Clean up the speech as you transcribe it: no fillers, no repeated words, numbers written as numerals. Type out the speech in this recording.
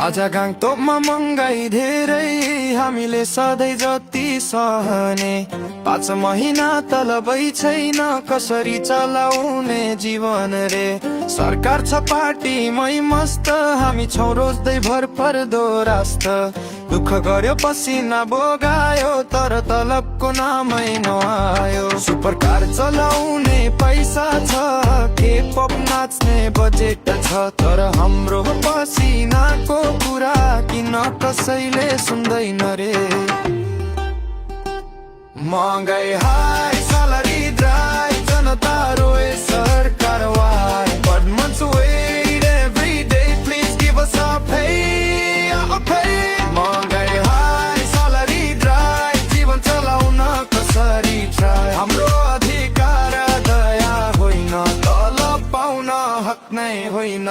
आज गान्तोकमा महँगाई धेरै, हामीले सधैँ जति सहने। 5 महिना तलबै छैन, कसरी चलाउने जीवन रे। सरकार छ पार्टीमै मस्त, हामी छौँ रोज्दै भर पर्दो रास्त। दुःख गर्यो पसिना बोगायो, तर तलबको नामै नआयो। सुपर कार चलाउने पैसा छ, के-पप नाच्ने बजेट छ, तर हाम्रो पसिनाको कुरा किन कसैले सुन्दैन रे। महँगाई हाई, स्यालेरी ड्राई, जनता रोए सरकार Y. But months wait every day, please give us a pay, a pay। महँगाई हाई, स्यालेरी ड्राई, जीवन चलाउन कसरी ट्राई। हाम्रो अधिकार दया होइन, तलब पाउन हक नै होइन।